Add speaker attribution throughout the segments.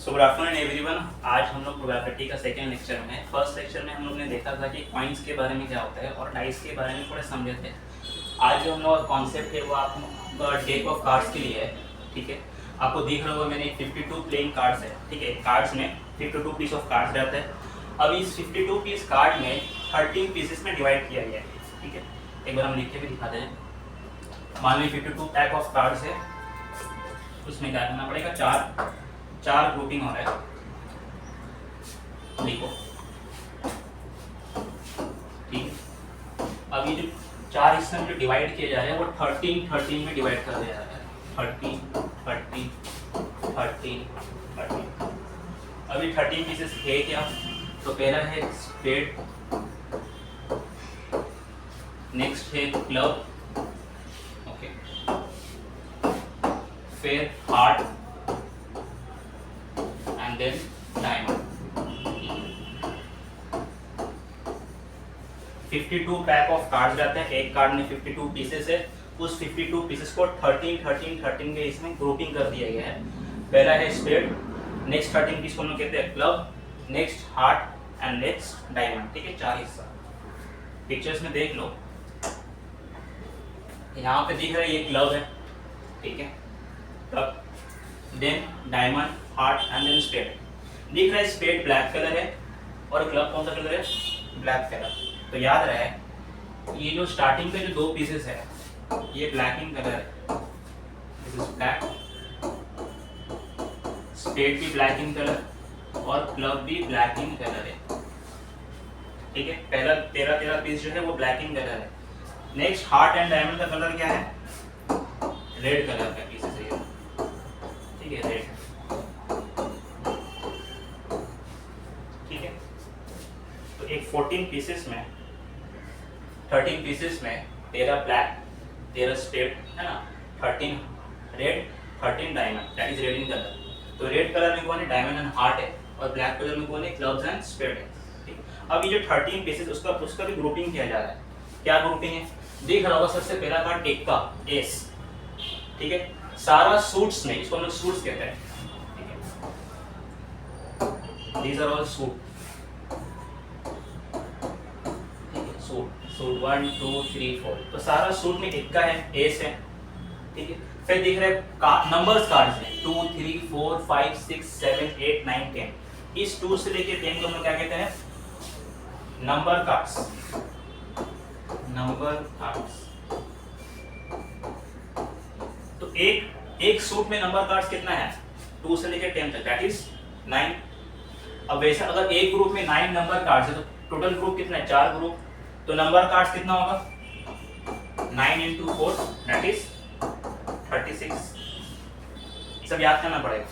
Speaker 1: So good afternoon everyone. आज हम लोग प्रोबेबिलिटी का सेकेंड लेक्चर में है। फर्स्ट लेक्चर में हम लोग ने देखा था कि कॉइन्स के बारे में क्या होता है और डाइस के बारे में थोड़े समझे थे। आज जो हम लोग का कॉन्सेप्ट है वो आपका डेक ऑफ कार्ड्स के लिए है। ठीक है, आपको दिख रहा होगा मैंने 52 प्लेइंग कार्ड्स है। ठीक है, कार्ड्स में 52 पीस ऑफ कार्ड्स रहते हैं। अब इस 52 पीस कार्ड में 13 पीसेस में डिवाइड किया गया है। ठीक है, एक बार हम लिख के भी दिखाते हैं। मान ली 52 पैक ऑफ कार्ड्स है, उसमें क्या करना पड़ेगा, चार ग्रुपिंग हो रहा है। देखो ठीक है, अब ये जो चार हिस्से में जो डिवाइड किए जा रहे हैं वो 13 में डिवाइड कर दिया जा रहा है। 13 अभी 13 पीसेस है क्या? तो पहला है स्पेड, नेक्स्ट है क्लब, ओके, फिर heart and then diamond. 52 pack of cards रहते हैं, एक कार्ड में 52 पीसेस है। उस 52 पीसेस को 13 के इसमें ग्रुपिंग कर दिया गया है। पहला है स्पेड, नेक्स्ट 13 पीस को हम लोग कहते हैं club, next heart and next diamond. ठीक है, चार हिस्सा पिक्चर्स में देख लो। यहाँ पे दिख रहा है ये क्लब है, ठीक है, club, then diamond, heart and then spade. दिख रहा है स्पेड ब्लैक कलर है और क्लब कौन सा कलर है? Black colour. तो याद रहे ये जो स्टार्टिंग पे जो दो पीसेस है ये ब्लैक इन कलर है, दिस इज ब्लैक, स्पेड भी ब्लैक इन कलर और क्लब भी ब्लैक इन कलर है। ठीक है, पहला 13 पीस जो है वो ब्लैक इन कलर है। नेक्स्ट हार्ट एंड डायमंड का कलर क्या है? रेड कलर का पीसेस है, ठीक है, रेड। ठीक है, तो एक 14 पीसेस में 13 पीसेस में 13 ब्लैक, 13 स्पेड है ना, 13 red, 13 diamond, that is red in colour. तो रेड कलर में कौन है? डायमंड एंड हार्ट है, और ब्लैक कलर में कौन है? क्लब्स एंड स्पेड है। ठीक, अब ये जो 13 पीसेस उसका भी ग्रुपिंग किया जा रहा है। क्या ग्रुपिंग है? देख रहा होगा सबसे पहला कार्ड टेक्का, एस। ठीक है, सारा सूट्स में, इसको हम लोग सूट्स कहते हैं। ठीक है, these are all suit. Suit 1 2 3 4, तो सारा सूट में टिक्का है, एस है। ठीक है, फिर दिख रहे नंबर्स कार्ड्स हैं 2 3 4 5 6 7 8 9 10। इस 2 से लेके 10 को हम क्या कहते हैं? Number cards. Number cards. तो एक सूट में नंबर कार्ड्स कितना है? 2 से लेके 10 तक, दैट इज 9। अब वैसे अगर एक ग्रुप में 9 नंबर कार्ड्स है तो टोटल ग्रुप कितना है? 4 ग्रुप। तो नंबर कार्ड्स कितना होगा? 9 into 4 दैट इज 36। सब याद करना पड़ेगा।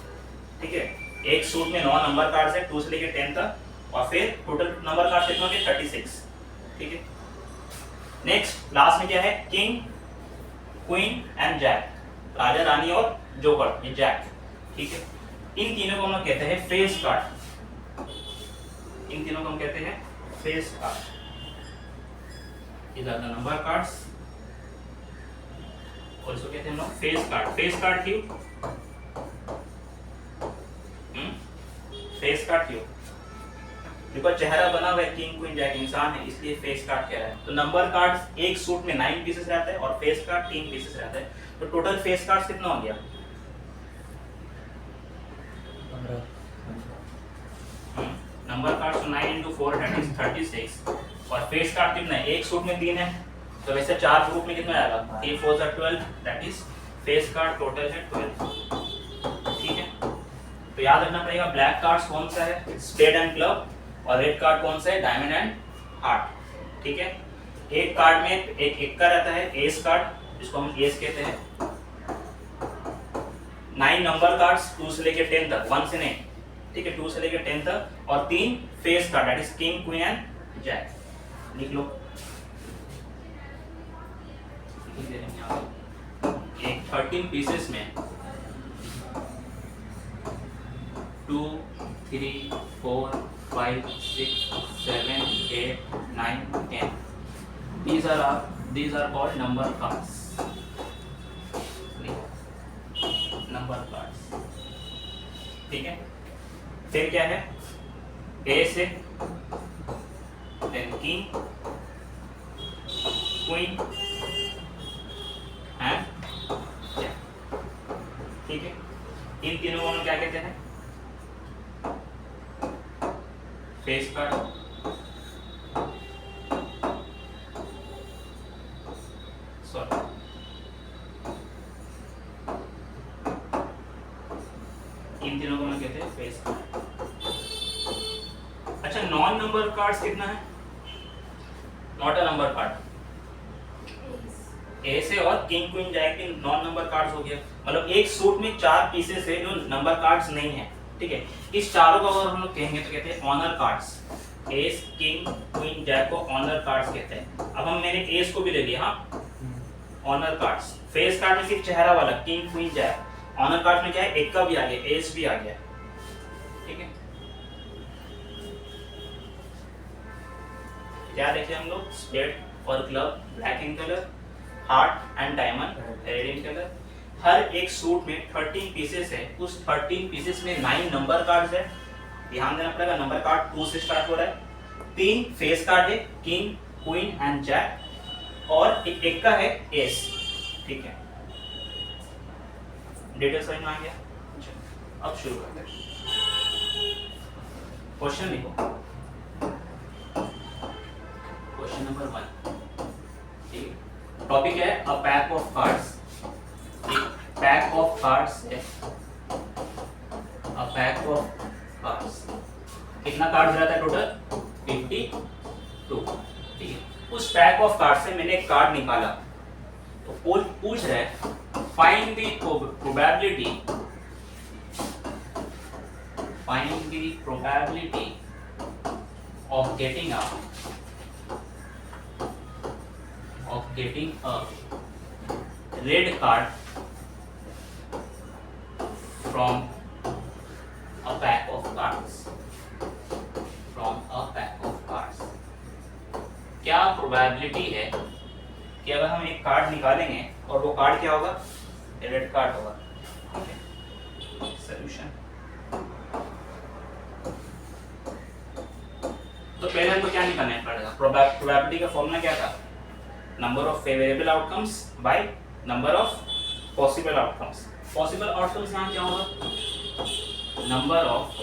Speaker 1: ठीक है, एक सूट में 9 नंबर कार्ड्स है 2 से लेके 10 तक, और फिर टोटल नंबर कार्ड्स कितना होंगे? 36। ठीक है, नेक्स्ट लास्ट में क्या है? King, queen and Jack, Raja Rani और जोकर, ये जैक। ठीक है, इन तीनों को हम लोग कहते हैं फेस कार्ड। इन तीनों को हम कहते हैं face card. These are the number cards, और इसको कहते हैं हम लोग फेस कार्ड। फेस कार्ड क्यों? फेस कार्ड क्यों? देखो चेहरा बना हुआ है, किंग क्वीन जैक इंसान है, इसलिए फेस कार्ड कह रहा है। तो नंबर कार्ड्स एक सूट में 9 पीसेस रहते हैं और फेस कार्ड 3 पीसेस रहते हैं। तो टोटल फेस कार्ड्स कितना हो गया? 15। Number cards 9 into 4 that is 36, और फेस कार्ड कितना है? एक सूट में 3 है, तो वैसे 4 ग्रुप में कितना आएगा? 3 4 12, that is face card total है 12। ठीक है, तो याद रखना पड़ेगा ब्लैक कार्ड्स कौन सा है? स्पेड एंड क्लब, और रेड कार्ड कौन सा है? Diamond and heart. ठीक है, एक कार्ड में एक एक्का रहता है, एस कार्ड, जिसको हम एस कहते हैं। 9 नंबर कार्ड्स 2 से लेके 10 तक, 1 से नहीं, ठीक है, 2 से लेके 10 तक, और 3 face card, that is king queen and jack. लिख लो। एक 13 पीसेस में 2 3 4 5 6 7 8 9 10, these are called number cards। Number cards, ठीक है। फिर क्या है, एस है, then king, queen and jack. ठीक है, इन तीनों को हम क्या कहते हैं, फेस कार्ड। सॉरी, इन तीनों को हम कहते हैं फेस कार्ड। अच्छा, नॉन नंबर कार्ड्स कितना है, not a number card, S है और किंग क्वीन जैक के नॉन नंबर कार्ड्स हो गया। मतलब एक सूट में 4 पीसेस है जो नंबर कार्ड्स नहीं है। ठीक है, इस चारों को अगर हम लोग कहेंगे तो कहते हैं honour cards. Ace, king, queen, jack को ऑनर कार्ड्स कहते हैं। अब हम मैंने एस को भी ले लिया, हाँ, ऑनर कार्ड्स। फेस कार्ड में सिर्फ चेहरा वाला king queen jack, honour card में क्या है, एक का भी आ गया, एस भी आ गया। ठीक है, क्या देखे हम लोग, स्पेड और club black in colour, heart and diamond red in colour. हर एक सूट में 13 पीसेस है, उस 13 पीसेस में 9 नंबर कार्ड्स है। ध्यान देना पड़ेगा, नंबर कार्ड 2 से स्टार्ट हो रहा है। 3 फेस कार्ड है, किंग, क्वीन एंड जैक, और एक का है एस। ठीक है, डिटेल समझ में आ गया। अब शुरू करते हैं, क्वेश्चन लिखो। क्वेश्चन नंबर 1, ठीक है, टॉपिक है अ पैक ऑफ कार्ड्स। एक पैक ऑफ कार्ड्स है, अ पैक ऑफ कार्ड्स। कितना कार्ड्स रहता है टोटल, 52। ठीक है, उस पैक ऑफ कार्ड से मैंने एक कार्ड निकाला, तो पूछ रहा है find the probability, find the probability of getting a red card from a pack of cards, from a pack of cards। क्या प्रोबेबिलिटी है कि अगर हम एक कार्ड निकालेंगे और वो कार्ड क्या होगा, रेड कार्ड होगा। ठीक है, सॉल्यूशन। तो पहले हमको क्या निकालना पड़ेगा, प्रोबेबिलिटी का फॉर्मूला क्या था, number of favourable outcomes by number of possible outcomes. Possible outcomes यहाँ क्या होगा, number of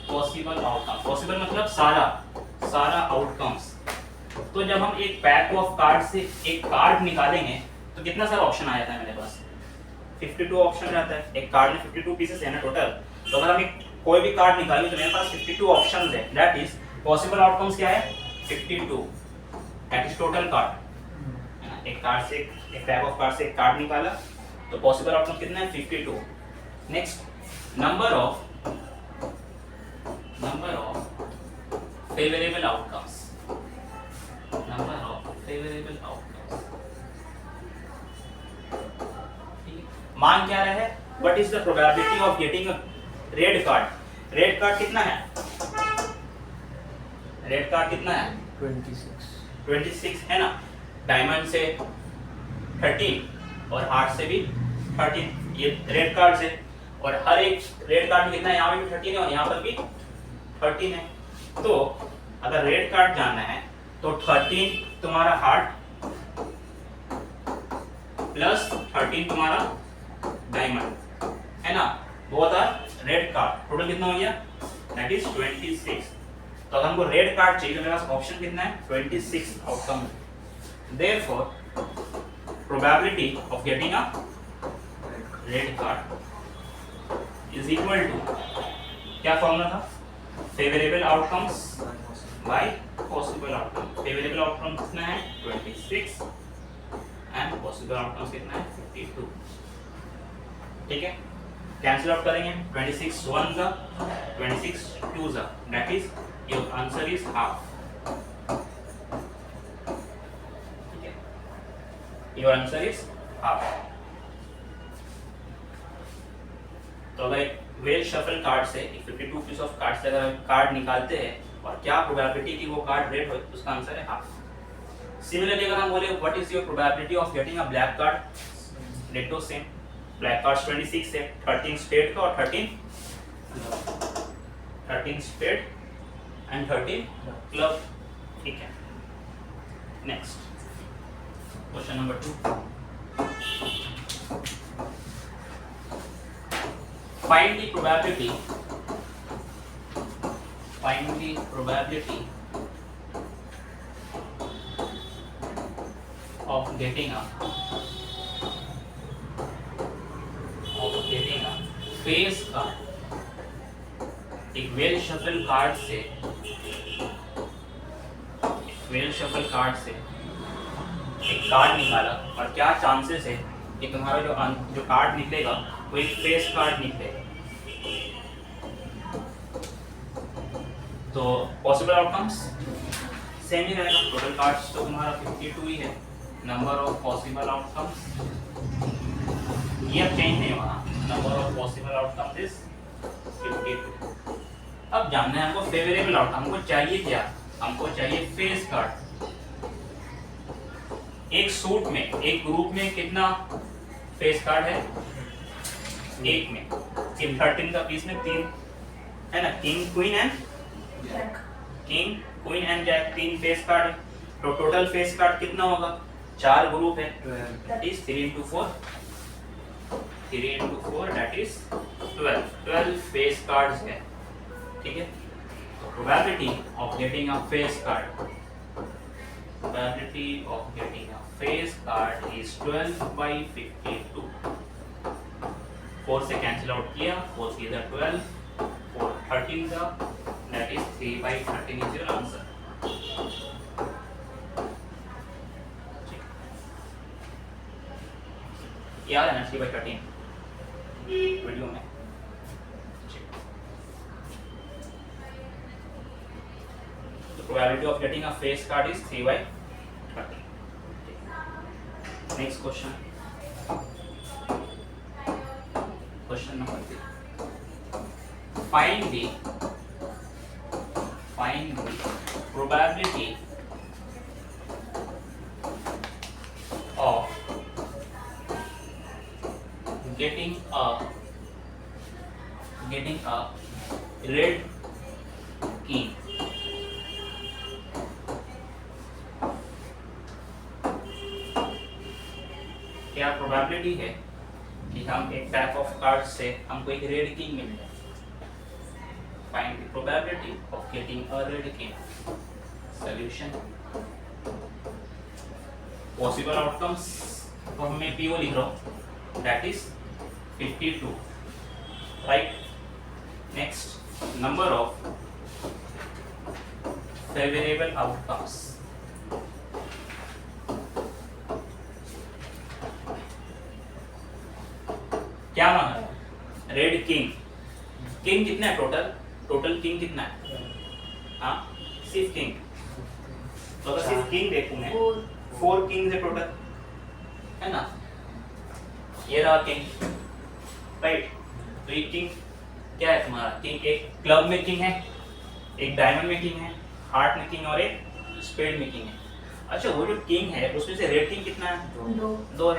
Speaker 1: possible outcome. Possible मतलब सारा आउटकम्स। तो जब हम एक पैक ऑफ कार्ड से एक कार्ड निकालेंगे तो कितना सारा ऑप्शन आ जाता है मेरे पास, 52 ऑप्शन रहता है। एक कार्ड में 52 पीसेस है ना टोटल, तो अगर हम कोई भी कार्ड निकालें तो मेरे पास 52 ऑप्शंस है। दैट इज पॉसिबल आउटकम्स क्या है, 52, दैट इज टोटल कार्ड। एक कार्ड से, एक पैक ऑफ कार्ड से एक कार्ड निकाला तो पॉसिबल आउटकम कितना है, 52। Next, number of favourable outcomes, number of favourable outcomes. मान क्या रहा है, what is the probability of getting a red card. Red card कितना है, रेड कार्ड कितना है, 26 है ना। डायमंड से 13 और हार्ट से भी 13, ये रेड कार्ड से। और हर एक रेड कार्ड में कितना है, यहाँ पे भी 13 है और यहाँ पर भी 13 है। तो अगर रेड कार्ड जानना है तो 13 तुम्हारा हार्ट प्लस 13 तुम्हारा डायमंड है ना, both are red card. Total कितना हो गया, दैट इज 26। तो अगर हमको रेड कार्ड चाहिए तो मेरे पास ऑप्शन कितना है, 26 outcome. Therefore, probability of getting a red card is equal to, क्या फॉर्मूला था, favorable outcomes by possible outcomes। favorable outcomes कितना है, 26 and possible outcomes कितना है, 52। ठीक है, कैंसिल आउट करेंगे, 26 1 जा, 26 2 जा, that is your answer is half। Your answer is half। तो अगर एक वेल शफल कार्ड से, एक 52 पीस ऑफ कार्ड से अगर हम कार्ड निकालते हैं और क्या प्रोबेबिलिटी कि वो कार्ड रेड हो, उसका आंसर है हाफ। सिमिलरली अगर हम बोले what is your probability of getting a black card, ditto same. Black cards 26 है, 13 स्पेड का और 13 13 स्पेड एंड 13 क्लब, ठीक है। Next question number 2, find the probability of getting a face card, एक वेल शफल कार्ड से एक card निकाला और क्या चांसेस है कि तुम्हारा जो कार्ड निकलेगा वो एक फेस कार्ड निकलेगा। तो पॉसिबल आउटकम्स सेम ही रहेगा, टोटल कार्ड्स तो तुम्हारा 52 ही है, नंबर ऑफ पॉसिबल आउटकम्स ये अब चेंज नहीं होगा, number of possible outcomes is 52। अब जानना है हमको फेवरेबल आउटकम, हमको चाहिए क्या, हमको चाहिए फेस कार्ड। एक सूट में, एक ग्रुप में कितना फेस कार्ड है, एक में 13 का पीस में 3 है ना, king queen and jack 3 face card है, तो टोटल फेस कार्ड कितना होगा, 4 ग्रुप है, that is 3 into 4 that is 12 face cards है, ठीक है। तो probability of getting a face card, probability of getting a face card is 12 by 52। 4 से कैंसिल आउट किया, 4 3 is 12, 4 13 का, that is 3 by 13 is your answer। याद है ना 3 by 13 वीडियो में। Probability of getting a face card is 3 by 13। Next question. Question number 3. Find the probability of getting a red king। क्या probability है कि हम एक टाइप ऑफ कार्ड से हमको एक रेड किंग मिल जाए। Find the probability of getting a red king. Solution, possible outcomes तो मैं पीओ लिख रहा हूँ, that is 52, right. Next, number of favourable outcomes. क्या मांगा है, रेड किंग। किंग कितना है टोटल किंग कितना है, हाँ सिर्फ किंग, तो अगर सिर्फ किंग देखूं मैं 4 किंग्स है टोटल, है ना, ये रहा किंग, राइट। तो ये किंग क्या है तुम्हारा, किंग एक क्लब में किंग है, एक डायमंड में किंग है, हार्ट में किंग और एक स्पेड में किंग है। अच्छा, वो जो किंग है उसमें से रेड किंग कितना है, 2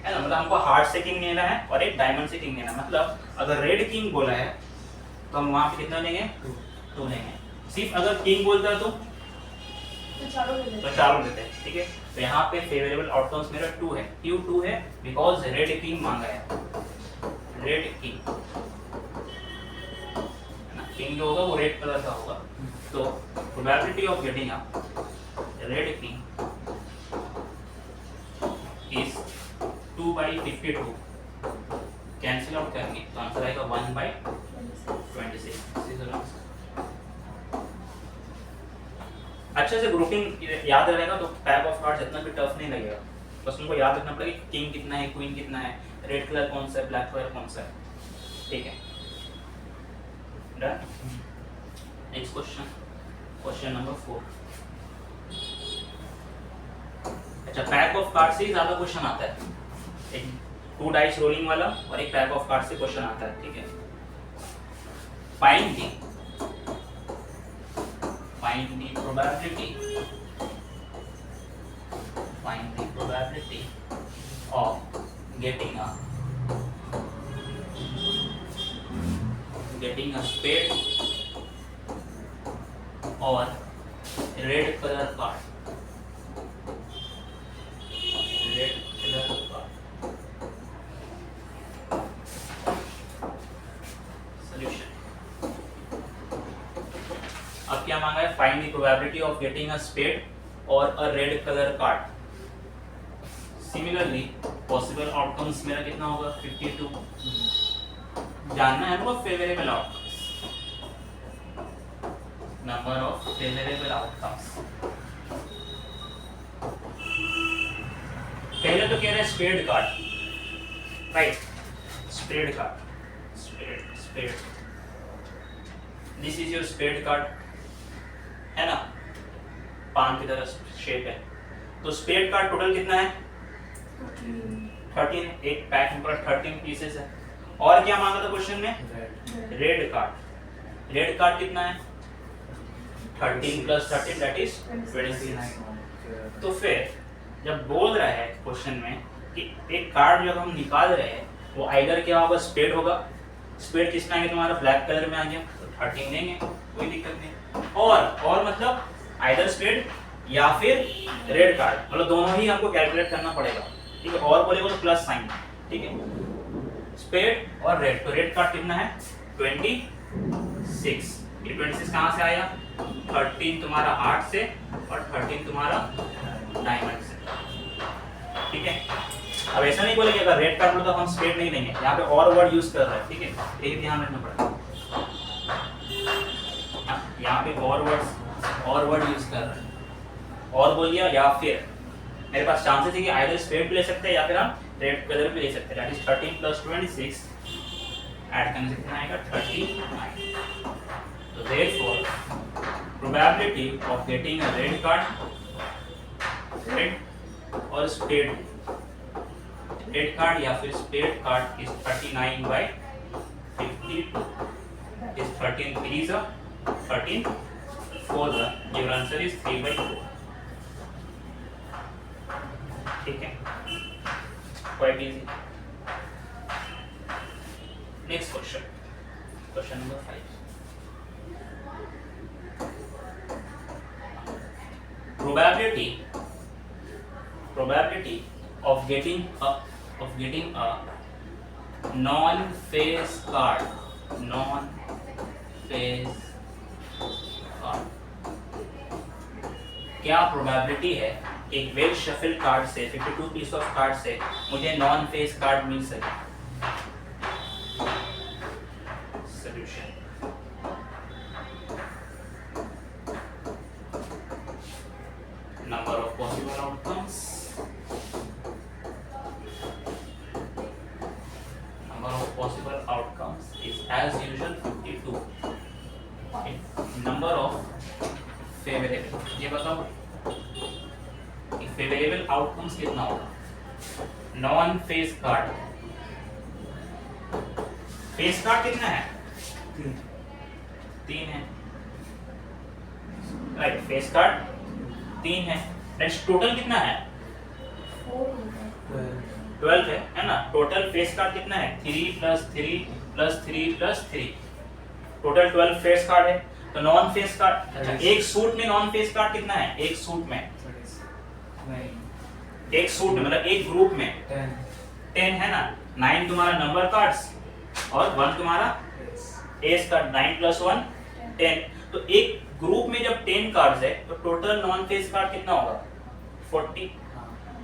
Speaker 1: है ना, मतलब हमको हार्ट से किंग लेना है और एक डायमंड से किंग लेना है। मतलब अगर रेड किंग बोला है तो हम वहां पे कितना लेंगे, 2 लेंगे। सिर्फ अगर किंग बोलता है तो चारों लेते हैं, ठीक है। तो यहाँ पे फेवरेबल आउटकम्स मेरा 2 है, क्यों 2 है, बिकॉज रेड किंग मांगा है, रेड किंग है ना, किंग जो होगा वो रेड कलर का होगा। तो probability of getting a red king is 2 by 52, cancel out करेंगे तो आंसर आएगा 1 by 26। अच्छे से ग्रुपिंग याद रहेगा तो पैक ऑफ कार्ड्स इतना भी टफ नहीं लगेगा, बस उनको याद रखना पड़ेगा किंग कितना है, क्वीन कितना है, रेड कलर कौन सा है, ब्लैक कलर कौन सा है, ठीक है। Done. Next question, question number 4। अच्छा, पैक ऑफ कार्ड से ही ज्यादा क्वेश्चन आता है, एक 2 डाइस रोलिंग वाला और एक पैक ऑफ कार्ड से क्वेश्चन आता है, ठीक है। Find the probability of getting a spade और red colour card, red colour card. Solution. अब क्या मांगा है? Find the probability of getting a spade और a red colour card. Similarly possible outcomes मेरा कितना होगा? 52। जानना है हमको favourable outcomes, number of favourable outcomes. पहले तो कह रहे हैं spade card, right? Spade card, spade, this is your spade card, है ना? पान की तरह शेप है। तो स्पेड कार्ड टोटल कितना है? 13। एक पैक में पूरा 13 पीसेस है। और क्या मांगा था क्वेश्चन में? Red card. रेड कार्ड कितना है? 13 प्लस 13 दैट इज 26। तो फिर जब बोल रहा है क्वेश्चन में कि एक कार्ड जब हम निकाल रहे हैं वो आइदर क्या होगा? स्पेड होगा। स्पेड कितना है तुम्हारा? ब्लैक कलर में आ गया तो 13 देंगे, कोई दिक्कत नहीं। और मतलब आइदर स्पेड या फिर रेड कार्ड, मतलब दोनों ही हमको कैलकुलेट करना पड़ेगा, ठीक है? और बोलेगा तो प्लस साइन, ठीक है? स्पेड और रेड। तो रेड कार्ड कितना है? 26। ये 26 कहाँ से आया? 13 तुम्हारा 8 से और 13 तुम्हारा डायमंड से, ठीक है? अब ऐसा नहीं बोलेंगे अगर रेड कार्ड तो हम स्पेड नहीं देंगे, यहाँ पे और वर्ड यूज कर रहे हैं, ठीक है? ये ध्यान रखना पड़ेगा। यहाँ पे और वर्ड यूज कर रहे हैं। और बोल दिया या फिर मेरे पास चांसेस है कि आइदर स्पेड भी ले सकते हैं या फिर हम रेड कलर भी ले सकते हैं। दैट इज 13 प्लस 26 ऐड करने से कितना आएगा? 39। तो therefore probability of getting a red card, red और स्पेड, रेड कार्ड या फिर spade card is 39/52। Is 13 3 13 4 your answer is 3/4, ठीक है? Quite easy. Next question, question number 5। probability of getting a non-phase card, क्या प्रोबेबिलिटी है एक well shuffle card से 52 piece of card से मुझे नॉन फेस कार्ड मिल सके? Solution. Number of possible outcomes, is as usual 52. Number of favourable, ये बताओ कि फेवरेबल आउटकम्स कितना होगा? Non face card, face card कितना है? 3 है, राइट? फेस कार्ड 3 है। नेक्स्ट टोटल कितना है? 12 है ना? टोटल फेस कार्ड कितना है? 3 + 3 + 3 + 3, टोटल 12 फेस कार्ड है। तो नॉन फेस कार्ड, अच्छा एक सूट में नॉन फेस कार्ड कितना है? एक सूट में एक सूट में मतलब एक ग्रुप में 10 है ना? 9 तुम्हारा नंबर कार्ड्स और 1 तुम्हारा एस कार्ड। 9 + 1 10। तो एक ग्रुप में जब 10 कार्ड्स है तो टोटल नॉन फेस कार्ड कितना होगा? 40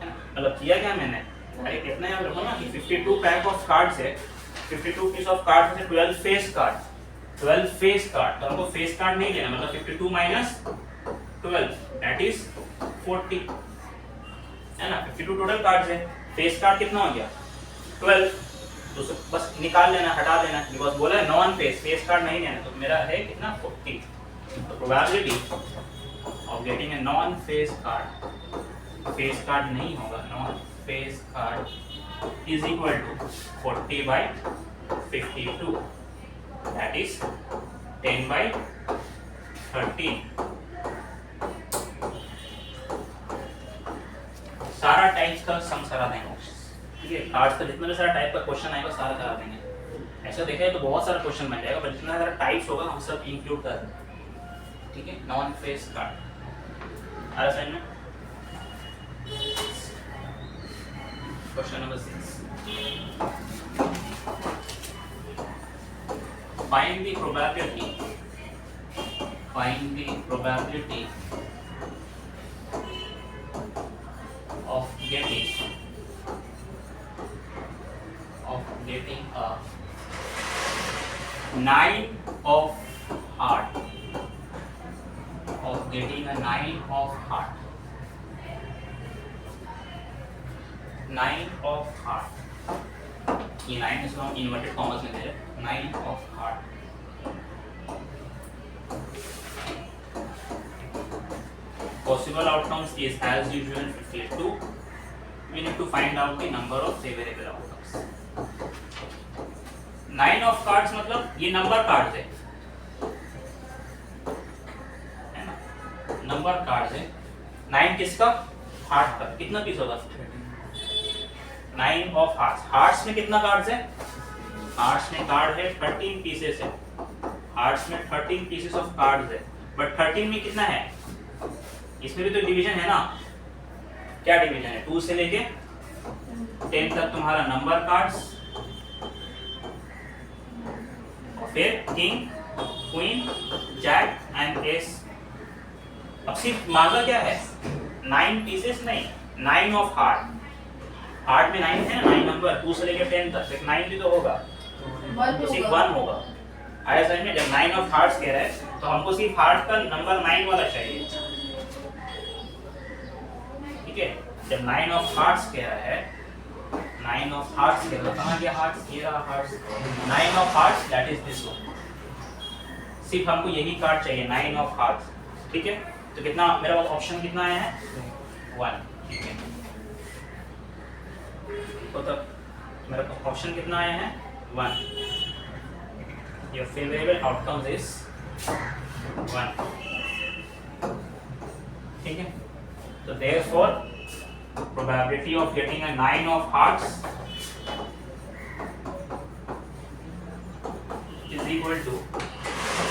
Speaker 1: है ना? मतलब किया क्या मैंने? अरे कितना याद रखो ना कि 52 पैक ऑफ कार्ड्स है, 52 पीस ऑफ कार्ड से 12 फेस कार्ड, 12 फेस कार्ड। तो हमको फेस कार्ड नहीं लेना, मतलब 52 - 12 दैट इज 40 है ना? 52 टोटल कार्ड्स है, फेस कार्ड कितना हो गया? 12। तो बस निकाल लेना, हटा देना, बिकॉज़ बोला है नॉन फेस, फेस कार्ड नहीं लेना। तो मेरा है कितना? 40। तो probability of getting a non face card, face card नहीं होगा, non face card is equal to 40/52, that is 10/13। सारा टाइप्स का सम करा देंगे, ठीक है? कार्ड्स का जितना भी सारा टाइप का क्वेश्चन आएगा सारा करा देंगे। ऐसा देखा है तो बहुत सारा क्वेश्चन बन जाएगा, पर जितना सारा टाइप्स होगा हम सब इंक्लूड कर देंगे। ठीक है, नॉन फेस कार्ड। आ रहा समझ में? Question number 6, find the probability of getting a 9 of heart, nine of heart, ये 9 इसको हम इन्वर्टेड कॉमर्स में दे रहे हैं, 9 of heart। Possible outcomes is as usual 52. We need to find out the number of favorable outcomes. 9 of cards मतलब ये number cards है ना, नंबर कार्ड्स है। 9 किसका? हार्ट का। कितना पीस होगा? 9 ऑफ हार्ट्स। हार्ट्स में कितना कार्ड्स है? हार्ट्स में कार्ड है 13 पीसेस है। हार्ट्स में 13 पीसेस ऑफ कार्ड्स है, बट 13 में कितना है? इसमें भी तो डिवीजन है ना। क्या डिवीजन है? 2 से लेके 10 तक तुम्हारा नंबर कार्ड्स, फिर king, queen, jack and ace. अब सिर्फ मांगा क्या है? 9 पीसेस नहीं, 9 ऑफ हार्ट। हार्ट में 9 है ना, 9 नंबर, 2 से लेके 10 तक, एक 9 भी तो होगा, तो सिर्फ 1 होगा। आया समझ में? जब 9 ऑफ हार्ट्स कह रहे हैं तो हमको सिर्फ हार्ट का नंबर 9 वाला चाहिए, ठीक है। जब 9 ऑफ हार्ट्स कह रहा है, 9 ऑफ हार्ट्स कह रहा है, कहाँ गया हार्ट्स? ये रहा hearts. 9 of hearts that is this one. सिर्फ हमको यही कार्ड चाहिए, 9 ऑफ हार्ट्स, ठीक है। तो कितना मेरा ऑप्शन कितना आया है? 1, ठीक है। तो तब मेरा ऑप्शन कितना आया है? 1। योर फेवरेबल आउटकम्स इज 1, ठीक है। So therefore, probability of getting a 9 of hearts is equal to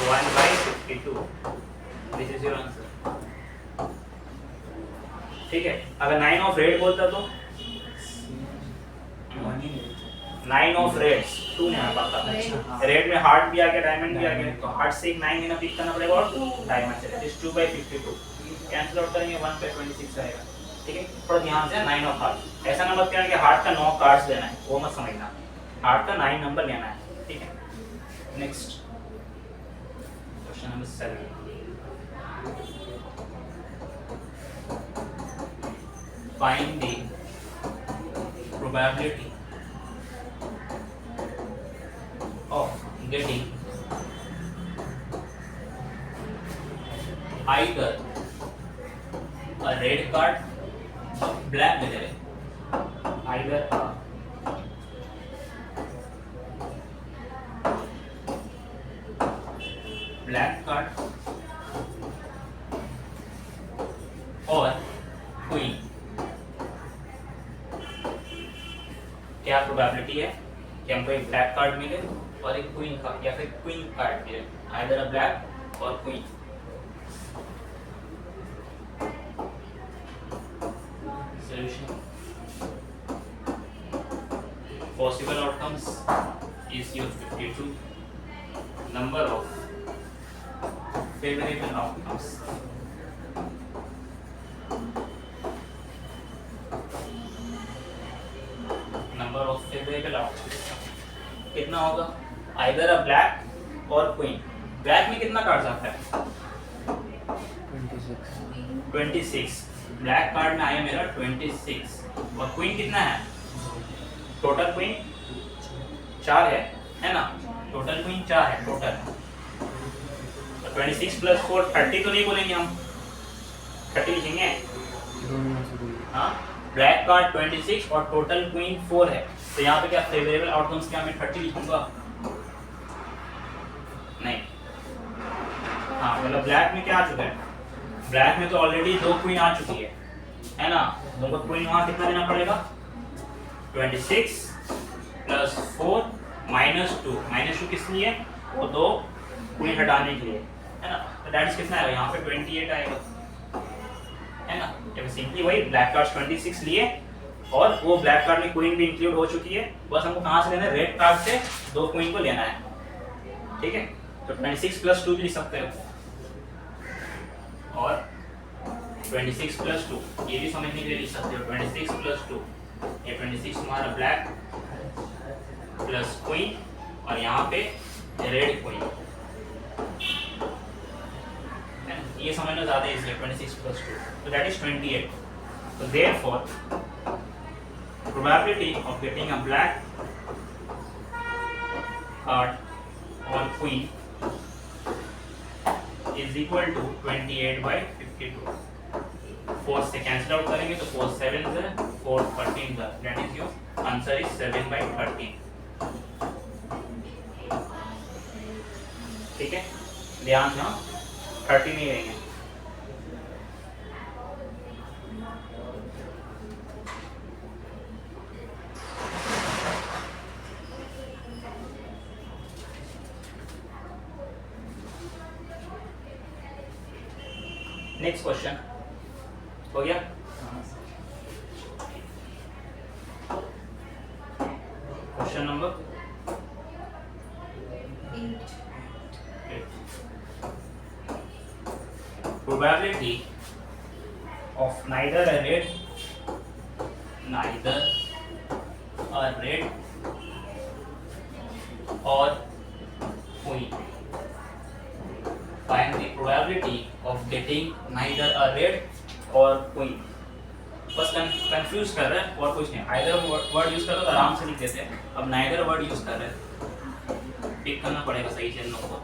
Speaker 1: 1 by 52. This is your answer. ठीक है। अगर 9 of red बोलता तो 9 of reds 2 नहीं आ पाता। रेड में हार्ट भी आ गया, डायमंड भी आ गया, तो हार्ट से एक 9 लेना पिक करना पड़ेगा और डायमंड से। This 2 by 52 कैंसिल आउट करेंगे, 1 by 26 आएगा, ठीक है। थोड़ा ध्यान से 9 ऑफ हार्ट ऐसा ना मत कहना कि हार्ट का 9 कार्ड्स लेना है, वो मत समझना, हार्ट का 9 नंबर लेना है, ठीक है। Next question number 7, find the probability of getting either a red card, black में चले, either a black card और queen। क्या प्रोबेबिलिटी है कि हमको एक ब्लैक कार्ड मिले और एक क्वीन का, या फिर क्वीन कार्ड मिले, either a black और queen. Possible outcomes is your 52. Number of favorable outcomes कितना होगा? Either a black और queen। ब्लैक में कितना कार्ड्स आता है? 26। ब्लैक कार्ड में आया मेरा 26, और क्वीन कितना है? टोटल क्वीन 4 है ना? टोटल क्वीन 4 है टोटल। 26 प्लस 4 30 तो नहीं बोलेंगे हम, 30 लिखेंगे। हाँ, ब्लैक कार्ड 26 और टोटल क्वीन 4 है, तो यहाँ पे क्या फेवरेबल आउटकम्स क्या मैं 30 लिखूंगा? नहीं। हाँ, मतलब ब्लैक में क्या आ चुका है? ब्लैक में तो ऑलरेडी 2 क्वीन आ चुकी है ना? तुमको क्वीन वहाँ कितना देना पड़ेगा? 26 प्लस 4 माइनस 2 किस लिए? वो 2 क्वीन हटाने के लिए। है ना, तो दैट इज कितना आएगा यहाँ पे 28 आएगा, है ना। जब सिंपली वही ब्लैक कार्ड्स 26 लिए और वो ब्लैक कार्ड में क्वीन भी इंक्लूड हो चुकी है, बस हमको कहाँ से लेना है, रेड कार्ड से 2 क्वीन को लेना है, ठीक है। तो 26 + 2 भी लिख सकते हो और 26 + 2 ये भी समझने के लिए लिख सकते हो, 26 + 2 ये 26 तुम्हारा ब्लैक प्लस क्वीन और यहाँ पे रेड क्वीन, ये समझना ज़्यादा है इसलिए 26 + 2, तो दैट इज 28। तो therefore probability of getting a black card or queen is equal to 28/52। 4 से कैंसिल आउट करेंगे तो 4 7 है 4 13 है, that is your answer is 7/13, ठीक है। ध्यान से 30 नहीं रहेंगे। नेक्स्ट क्वेश्चन हो गया। Question number 8। Probability of neither a red or queen. Find the probability of getting neither a red or queen. बस कंफ्यूज कर रहे हैं और कुछ नहीं। आइदर वर्ड यूज कर रहे तो आराम से लिख देते हैं, अब नाइदर वर्ड यूज कर रहे हैं, पिक करना पड़ेगा सही चिन्ह को।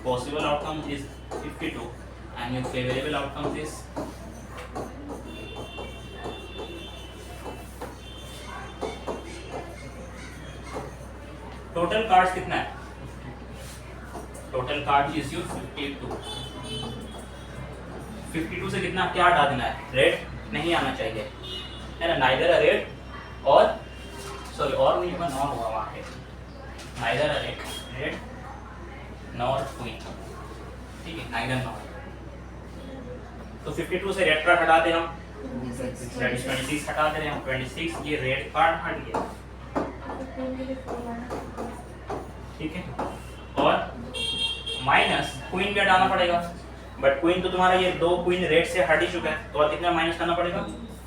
Speaker 1: Possible outcome is 52 and your favorable outcome is total cards कितना है, टोटल कार्ड इज योर 52। 52 से कितना क्या हटा देना है, रेड नहीं आना चाहिए, है ना। नाइदर अ रेड और सॉरी और नहीं होगा, नॉर होगा वहाँ पे, neither a red nor queen, ठीक है, नाइदर नॉर। तो 52 से रेड कार्ड हटा दे हम, 26 हटा दे रहे हैं हम, 26 ये रेड कार्ड हट गया, ठीक है। और माइनस क्वीन भी हटाना पड़ेगा, बट क्वीन तो तुम्हारा ये 2 क्वीन रेड से हट ही चुका है, तो और कितना माइनस करना पड़ेगा,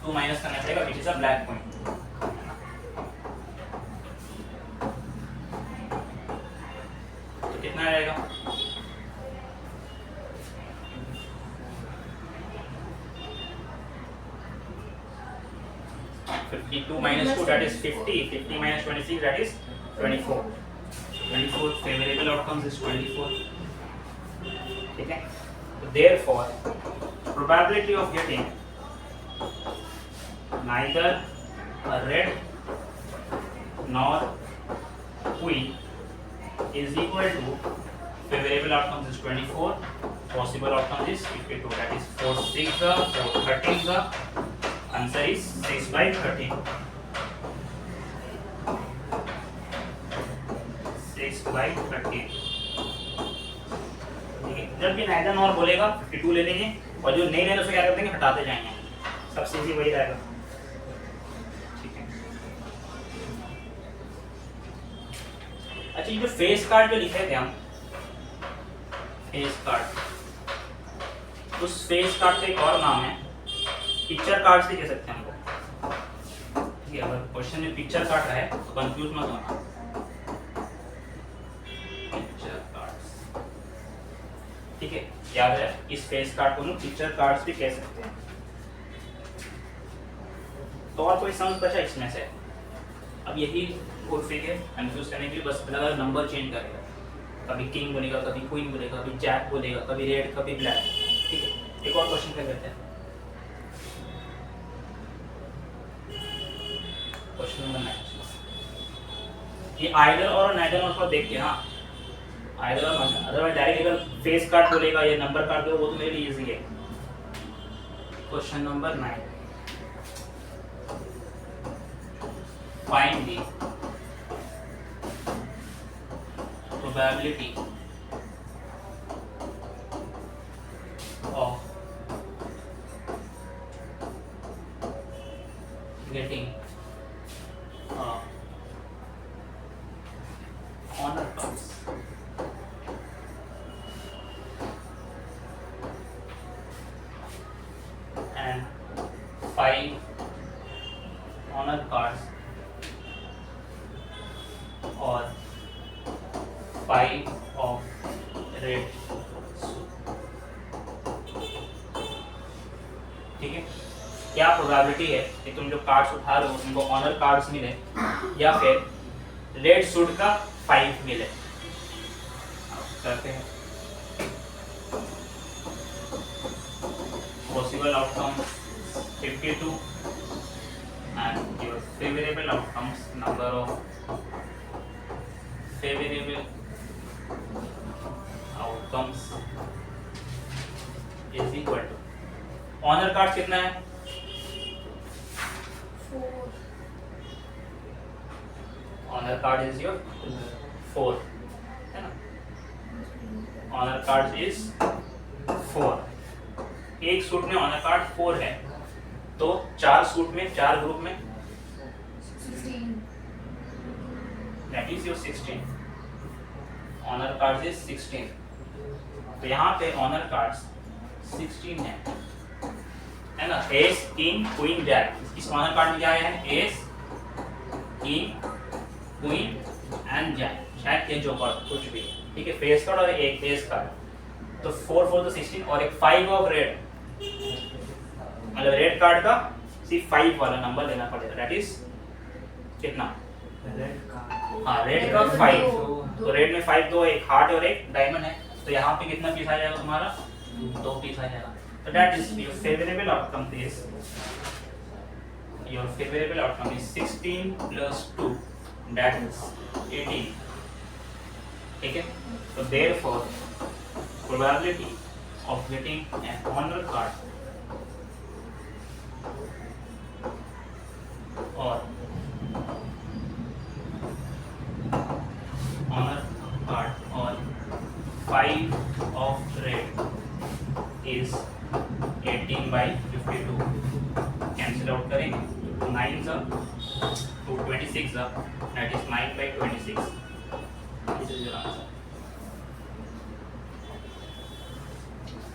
Speaker 1: 2 माइनस करना पड़ेगा, which is a black queen. तो कितना रहेगा, 52 minus 2 that is 50, 50 minus 26 that is 24, 24 favorable outcomes is 24, ठीक है। तो therefore probability of getting neither a red nor queen is equal to favorable outcomes is 24, possible outcomes is 52, that is 4 6 4 13 answer is 6/13, 6/13, ठीक है। जब भी neither nor बोलेगा 52 ले लेंगे और जो नहीं लेना उसको क्या कर देंगे, हटाते जाएंगे, सबसे इजी वही रहेगा, ठीक है। अच्छा ये जो फेस कार्ड जो लिखे थे हम, फेस कार्ड, उस फेस कार्ड का एक और नाम है पिक्चर कार्ड्स भी कह सकते हैं हमको, ठीक है। अगर क्वेश्चन में पिक्चर कार्ड है तो कंफ्यूज मत होना, पिक्चर कार्ड्स, ठीक है, याद है। इस फेस कार्ड को हम पिक्चर कार्ड्स भी कह सकते हैं। तो और कोई समझ बचा इसमें से, अब यही उर्फी के कंफ्यूज करने के लिए बस अलग अलग नंबर चेंज करेगा, कभी किंग बोलेगा, कभी क्वीन बोलेगा, कभी जैक बोलेगा, कभी रेड, कभी ब्लैक, ठीक है। एक और क्वेश्चन कर लेते हैं, क्वेश्चन नंबर 9। ये आइदर और नाइदर नॉर को देख के, हाँ आइदर और नाइदर, अदरवाइज डायरेक्ट अगर फेस कार्ड बोलेगा या नंबर कार्ड बोलेगा वो तो मेरे लिए इजी है। Question number 9, find the probability 5 of red. ठीक है, क्या प्रोबेबिलिटी है कि तुम जो कार्ड्स उठा रहे हो तुमको ऑनर कार्ड्स मिले या फिर रेड सूट का 5 मिले? करते हैं possible outcome 52 and your favorable outcomes, number of favorable outcomes is equal to honour card कितना है?
Speaker 2: 4.
Speaker 1: ऑनर कार्ड इज योर 4 है ना, ऑनर कार्ड इज 4। एक सूट में ऑनर कार्ड 4 है तो 4 सूट में 4 ग्रुप में
Speaker 2: 16.
Speaker 1: That is your 16। Honour card is 16, तो यहाँ पे ऑनर कार्ड्स 16 है ना। एस किंग क्वीन जैक, इस ऑनर कार्ड में क्या है? Ace king queen and jack, jack के जोकर कुछ भी, ठीक है। फेस कार्ड और एक एस कार्ड, तो 4 4 तो 16 और एक 5 ऑफ रेड, मतलब रेड कार्ड का सिर्फ 5 वाला नंबर लेना पड़ेगा। दैट इज कितना? हाँ, रेड का 5, तो रेड में 5 दो, एक हार्ट और एक डायमंड है, तो यहाँ पे कितना पीस आ जाएगा तुम्हारा? 2 पीस आ जाएगा। तो that is your favourable outcome is 16 plus 2, that is 18, ठीक है। तो therefore probability of getting an honor card or honor card or 5 of red is 18/52। Cancel out करेंगे, 9 to 26 that is 9/26। This is your answer,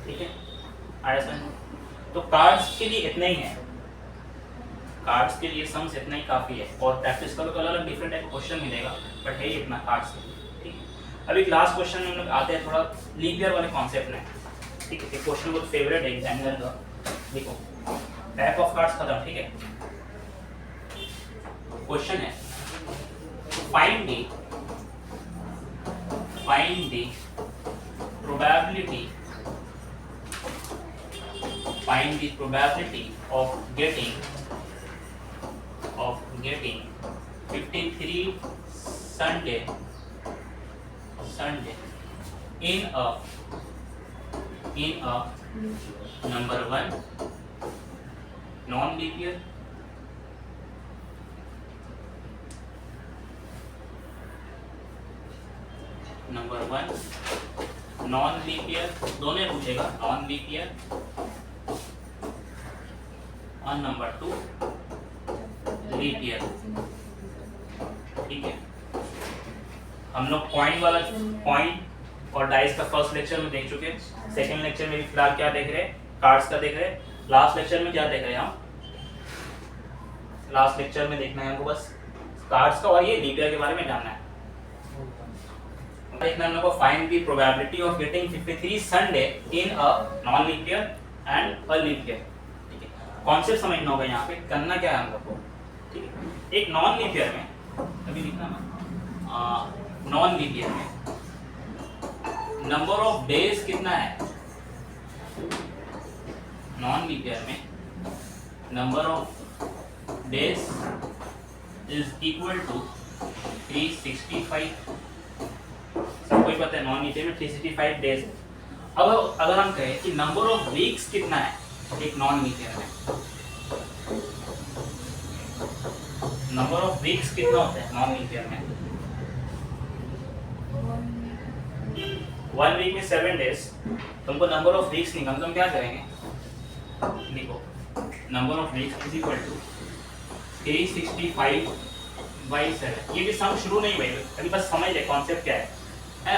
Speaker 1: ठीक है। आया? तो cards के लिए इतना ही है, कार्ड्स के लिए सम्स इतना ही काफ़ी है, और प्रैक्टिस करो तो अलग डिफरेंट टाइप क्वेश्चन मिलेगा, बट है इतना कार्ड्स के लिए, ठीक है। अभी लास्ट क्वेश्चन में हम लोग आते हैं थोड़ा लीप ईयर वाले कॉन्सेप्ट में, ठीक है। क्वेश्चन बहुत फेवरेट है एग्जामिनर का, देखो पैक ऑफ कार्ड्स खत्म, ठीक है। क्वेश्चन है find the probability of getting 53 Sunday in a number 1 non-leap year, number 1 non leap year, दोनों पूछेगा, नॉन लीप ईयर, और नंबर 2 लीप ईयर, ठीक है। हम लोग पॉइंट और डाइस का फर्स्ट लेक्चर में देख चुके हैं, सेकंड लेक्चर में भी फिलहाल क्या देख रहे हैं? कार्ड्स का देख रहे हैं। लास्ट लेक्चर में क्या देख रहे हैं हम? लास्ट लेक्चर में देखना है हमको बस कार्ड्स का और ये लीप ईयर के बारे में जानना है। देखना हम लोग को find the probability of getting 53 Sunday in a non leap year and a leap year, ठीक है। कॉन्सेप्ट समझना होगा यहाँ पे, करना क्या है हम लोग को, ठीक है। एक नॉन लीप ईयर में, अभी लिखना ना, नॉन लीप ईयर में नंबर ऑफ डेज कितना है? नॉन लीप ईयर में number of days is equal to 365। सबको ही पता है नॉन लीप ईयर में 365 डेज। अब अगर हम कहें कि नंबर ऑफ वीक्स कितना है एक नॉन लीप ईयर में, नंबर ऑफ वीक्स कितना होता है नॉन लीप ईयर में? 1 वीक में 7 डेज, तुमको नंबर ऑफ वीक्स निकालना, तुम क्या करेंगे? देखो number of weeks is equal to 365/7। ये भी सम शुरू नहीं हुई, अभी बस समझ ले कॉन्सेप्ट क्या है।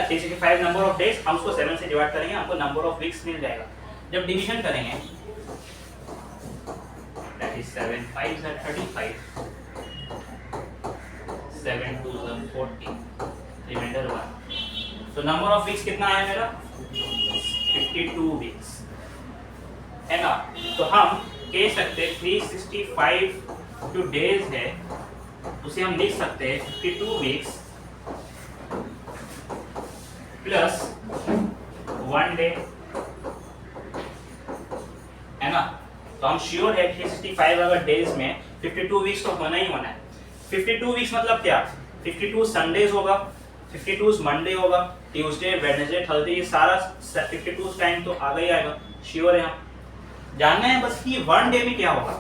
Speaker 1: 365 नंबर ऑफ डेज, हम उसको 7 से डिवाइड करेंगे, हमको नंबर ऑफ वीक्स मिल जाएगा। जब डिवीजन करेंगे दैट इज 7 5 35, 7 2 40, रिमाइंडर 1। तो नंबर ऑफ वीक्स कितना आया मेरा 52 वीक्स है ना। तो हम कह सकते 365 जो डेज है उसे हम लिख सकते हैं 52 वीक्स प्लस 1 डे है ना। तो हम श्योर है 365 अगर डेज में 52 वीक्स तो होना ही होना है। 52 वीक्स मतलब क्या 52 संडेज होगा, 52 मंडे होगा, ट्यूसडे वेडनेसडे थर्सडे, ये सारा 52 टाइम तो आगे ही आएगा, श्योर है। हम जानना है बस कि 1 डे में क्या होगा,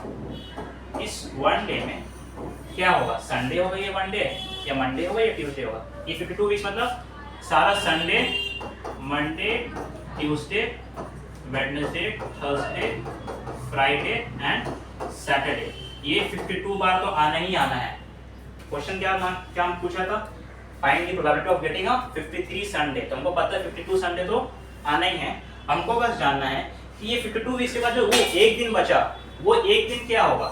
Speaker 1: इस 1 डे में क्या होगा, संडे होगा ये 1 डे या मंडे होगा या ट्यूसडे होगा। ये 52 वीक्स मतलब सारा Sunday Monday Tuesday Wednesday Thursday Friday and Saturday, ये 52 बार तो आना ही आना है। क्वेश्चन क्या हम पूछा था, find the probability of getting a 53 Sunday. तो हमको पता है 52 संडे तो आना ही है, हमको बस जानना है कि ये 52 वीक्स के बाद जो वो एक दिन बचा वो एक दिन क्या होगा।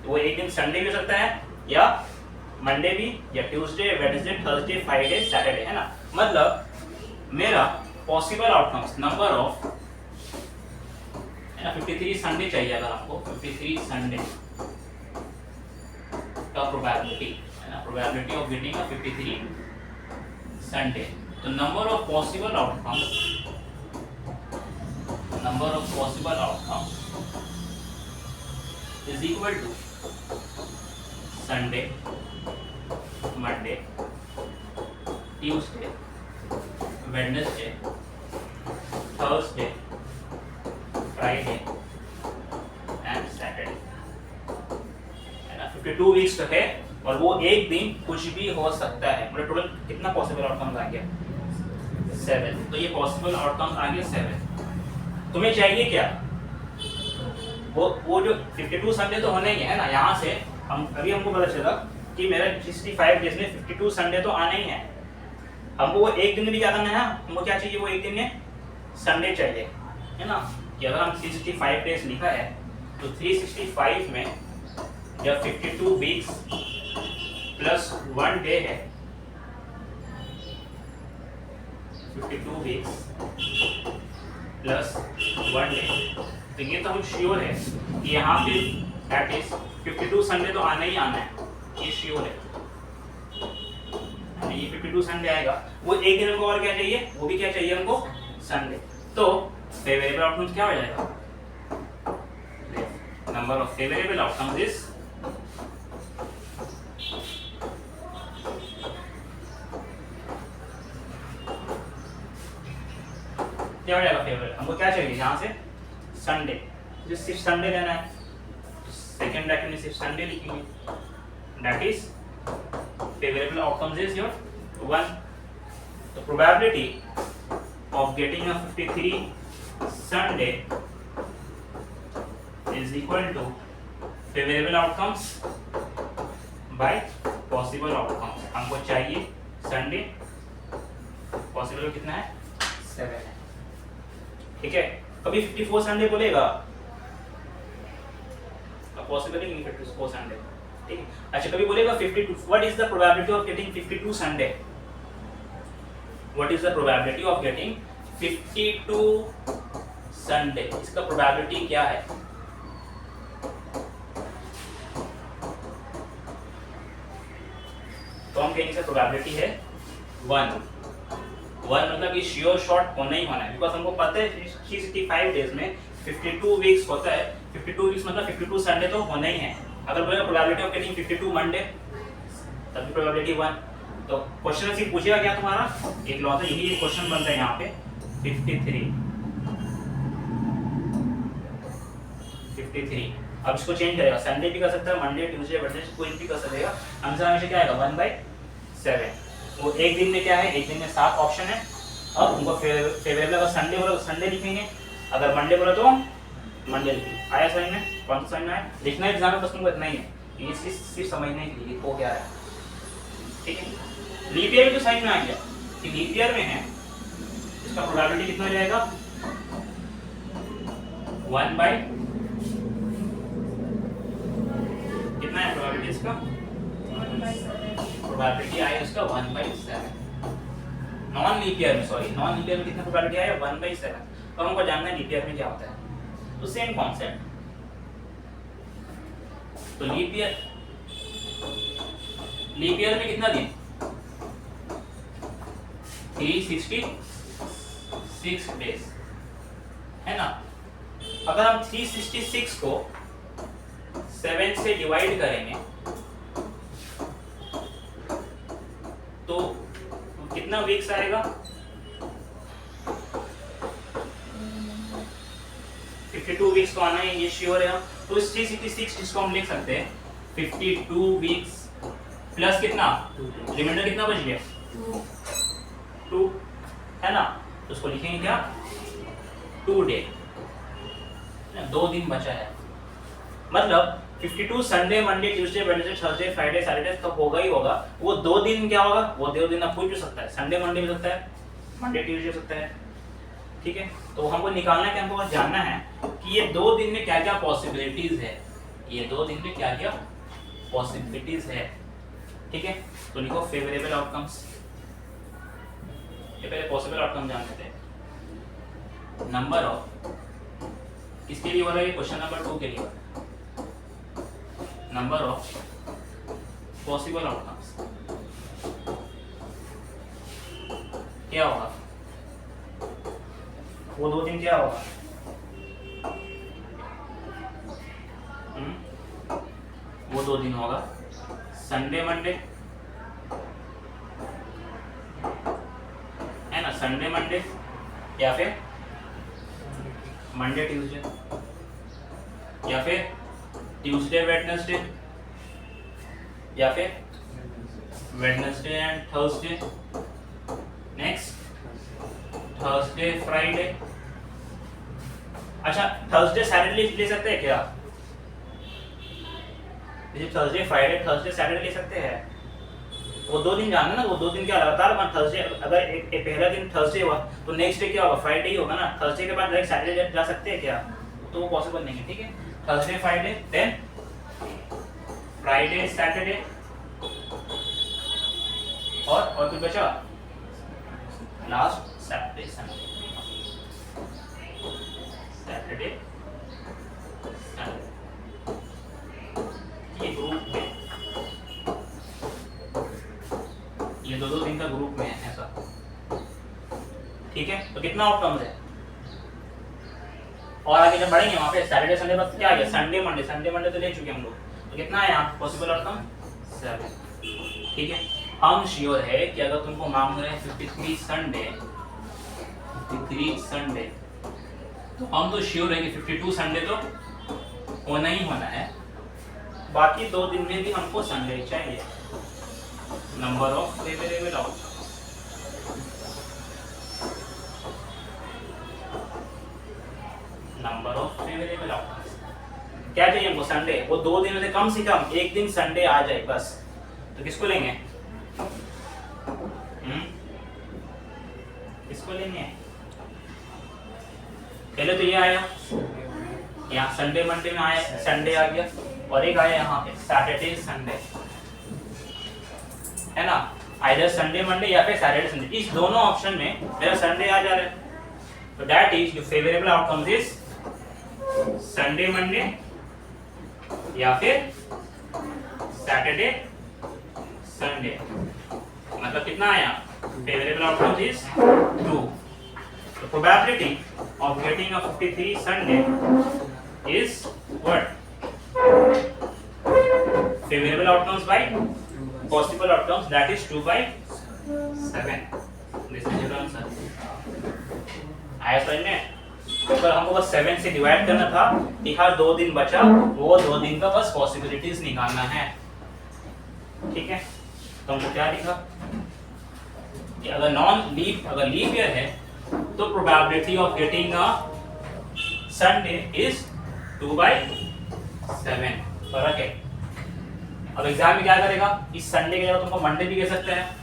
Speaker 1: वो एक दिन संडे भी हो सकता है या मंडे भी या Tuesday Wednesday Thursday Friday Saturday, है ना। मतलब मेरा possible outcomes number of 53 Sunday चाहिए, अगर आपको 53 संडे का प्रोबेबिलिटी है ना, probability of getting a 53 Sunday. तो number of possible outcome is equal to Sunday Monday Tuesday Wednesday Thursday Friday and Saturday, है ना। 52 वीक्स तो है और वो एक दिन कुछ भी हो सकता है। मतलब टोटल कितना पॉसिबल आउटकम्स आ गया 7। तो ये पॉसिबल आउटकम्स आ गया 7। तुम्हें चाहिए क्या, वो जो 52 संडे तो होने ही है ना। यहाँ से हम अभी हमको पता चला कि मेरा 65 डेज में 52 संडे तो आने ही है। हमको वो एक दिन में भी ज्यादा नहीं है, हमको क्या चाहिए, वो एक दिन में संडे चाहिए, है ना। कि अगर हम 365 डेज लिखा है तो 365 में जब 52 वीक्स प्लस 1 डे है, 52 वीक्स प्लस 1 डे, तो ये तो हम श्योर है कि यहाँ पे दैट इज 52 संडे तो आना ही आना है, ये श्योर है। ये 52 संडे आएगा, वो एक दिन हमको और क्या चाहिए, वो भी क्या चाहिए हमको संडे। तो फेवरेबल आउटकम्स क्या हो जाएगा, number of favourable outcomes is क्या हो जाएगा फेवरेबल। हमको क्या चाहिए यहाँ से संडे, जो सिर्फ संडे लेना है, सेकेंड ब्रैकेट में सिर्फ संडे लिखेंगे, that is favourable outcomes is your 1। तो probability of getting a 53 Sunday is equal to favorable outcomes by possible outcomes। हमको चाहिए संडे, पॉसिबल कितना है 7 है, ठीक है। कभी 54 संडे बोलेगा, पॉसिबल ही नहीं 54 संडे, ठीक है। अच्छा कभी बोलेगा 52, what is the probability of getting 52 Sunday, what is the probability of getting 52 Sunday, इसका प्रोबेबिलिटी क्या है। तो हम कहेंगे सर प्रोबेबिलिटी है 1 मतलब ये श्योर शॉट होना ही होना है, बिकॉज हमको पता है 365 डेज में 52 वीक्स होता है, 52 वीक्स मतलब 52 संडे तो होना ही है। अगर बोलेगा प्रोबेबिलिटी ऑफ गेटिंग 52 मंडे, तब भी प्रोबेबिलिटी 1। तो क्वेश्चन से पूछेगा क्या तुम्हारा, एक लॉजिक यही क्वेश्चन बनता है यहाँ पे 53। अब इसको चेंज करेगा, संडे भी कर सकता है, मंडे ट्यूसडे वेडनेसडे कोई भी कर सकता। आंसर हमेशा क्या आएगा 1/7। वो एक दिन में क्या है, एक दिन में 7 ऑप्शन है। अब उनको फेवरेबल अगर संडे बोला तो संडे लिखेंगे, अगर मंडे बोला तो मंडे लिखेंगे। आया समझ में, कौन सा समझ में आया, लिखना एग्जाम में बस तुमको इतना ही है, ये सिर्फ समझने के लिए वो क्या है, ठीक है। लीप ईयर भी तो समझ में आ गया कि लीप ईयर में है, इसका प्रोबेबिलिटी कितना हो जाएगा 1/, कितना है प्रोबेबिलिटी इसका, प्रोबेबिलिटी आई उसका 1/7। नॉन लीप ईयर में, सॉरी नॉन लीप ईयर में कितना प्रोबेबिलिटी आया 1/7। तो हमको जानना है लीप ईयर में क्या होता है। तो सेम कॉन्सेप्ट, तो लीप ईयर में कितना दिन 366 डेज है ना। अगर हम 366 को 7 से डिवाइड करेंगे तो कितना वीक्स आएगा 52 वीक्स तो आना है, ये श्योर है। तो इस 366 जिसको हम लिख सकते हैं 52 वीक्स प्लस कितना रिमाइंडर कितना बच गया 2 है ना। तो उसको लिखेंगे क्या 2 डे, 2 दिन बचा है। मतलब 52 Sunday Monday Tuesday Wednesday Thursday Friday Saturday तो होगा ही होगा। वो 2 दिन क्या होगा, वो 2 दिन आप कोई भी सकता है, संडे मंडे भी सकता है, मंडे ट्यूसडे हो सकता है, ठीक है। तो हमको निकालना है कि हमको बस जानना है कि ये 2 दिन में क्या क्या पॉसिबिलिटीज है, ये 2 दिन में क्या क्या पॉसिबिलिटीज है, ठीक है। तो लिखो फेवरेबल आउटकम्स। ये पहले पॉसिबल आउटकम जान लेते हैं। नंबर ऑफ किसके लिए हो रहा है, क्वेश्चन नंबर 2 के लिए। नंबर ऑफ पॉसिबल आउटकम्स क्या होगा, वो 2 दिन क्या होगा, वो 2 दिन होगा संडे मंडे है ना, संडे मंडे या फिर मंडे ट्यूसडे या फिर ट्यूसडे वेडनेसडे या फिर Wednesday and Thursday, next Thursday Friday. अच्छा थर्सडे सैटरडे ले सकते हैं क्या, थर्सडे फ्राइडे थर्सडे सैटरडे ले सकते हैं। वो 2 दिन जानना ना, वो 2 दिन क्या लगातार थर्सडे, अगर एक पहला दिन थर्सडे हुआ तो नेक्स्ट डे क्या होगा फ्राइडे ही होगा ना। थर्सडे के बाद डायरेक्ट सैटरडे जा सकते हैं क्या, तो वो पॉसिबल नहीं है, ठीक है। Thursday Friday then Friday Saturday और कुछ बचा last Saturday Sunday, Saturday Sunday ये ग्रुप में, ये 2 दिन का ग्रुप में है ऐसा, ठीक है। तो कितना आउटकम्स है, और आगे जब बढ़ेंगे वहां पे सैटरडे संडे बाद क्या आ गया संडे मंडे तो ले चुके हम लोग। तो कितना है यहाँ पॉसिबल आउटकम 7, ठीक है। हम श्योर है कि अगर तुमको मांग रहे हैं 53 संडे तो हम तो श्योर है कि 52 संडे तो होना ही होना है, बाकी 2 दिन में भी हमको संडे चाहिए। Number of favourable outcome, number of favourable outcomes क्या चाहिए हमको संडे, वो 2 दिन में से कम से कम एक दिन संडे आ जाए बस। तो किसको लेंगे, किसको लेंगे, पहले तो ये आया यहाँ संडे मंडे में आया, संडे आ गया, और एक आया यहाँ पे सैटरडे संडे है ना। आइदर संडे मंडे या फिर सैटरडे संडे, इस दोनों ऑप्शन में मेरा संडे आ जा रहा है। तो that is your favourable outcomes is Sunday Monday या फिर सैटरडे संडे। मतलब कितना आया, favourable outcomes is 2। The probability of getting a 53 Sunday is what? Favorable outcomes by possible outcomes, that is 2/7. This is your answer. आया समझ में? अगर हमको बस 7 से डिवाइड करना था, दिखा 2 दिन बचा, वो 2 दिन का बस पॉसिबिलिटीज निकालना है, ठीक है। तो हमको क्या दिखा कि अगर लीप ईयर है तो probability of getting a Sunday is 2/7। फर्क है। अब एग्जाम में क्या करेगा, इस संडे की जगह तुमको मंडे भी कह सकते हैं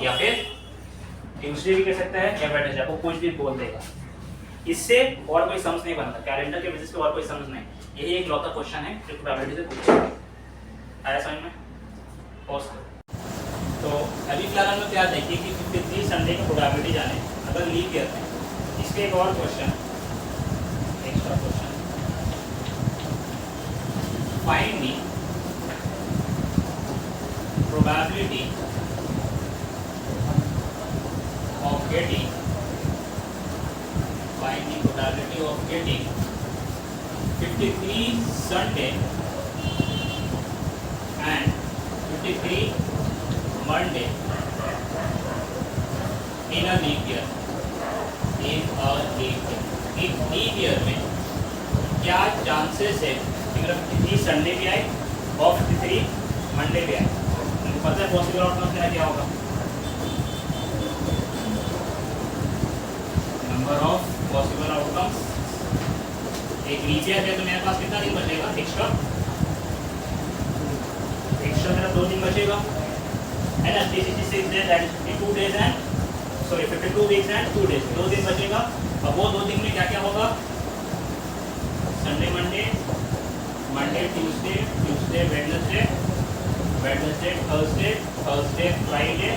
Speaker 1: या फिर ट्यूसडे भी कह सकते हैं या वेडनेसडे, आपको कुछ भी बोल देगा। इससे और कोई सम्स नहीं बनता, कैलेंडर के बेसिस पे और कोई सम्स नहीं। यही एक लौता क्वेश्चन है जो प्रोबेबिलिटी से पूछा है। आया समझ में? पॉज करो। तो अभी फिलहाल हम लोग क्या देखिए कि 53 संडे की प्रोबेबिलिटी जाने अगर लीप ईयर में। इसके एक और question, extra question, find the probability of getting, find the probability of getting 53 Sunday and 53 Monday in a leap year. In a leap year. In leap year में क्या chances है कि मेरा 53 संडे भी आए और 53 मंडे भी आए? मुझे पता है पॉसिबल आउटकम मेरा क्या होगा, नंबर ऑफ पॉसिबल आउटकम्स। एक लीप ईयर है तो मेरे पास कितना दिन बचेगा एक्स्ट्रा मेरा 2 दिन बचेगा है ना। 366 days that is 52 days and 52 weeks and 2 days, 2 दिन बचेगा। अब वो 2 दिन में क्या क्या होगा, Sunday Monday, Monday Tuesday, Tuesday Wednesday, Wednesday Thursday, Thursday Friday,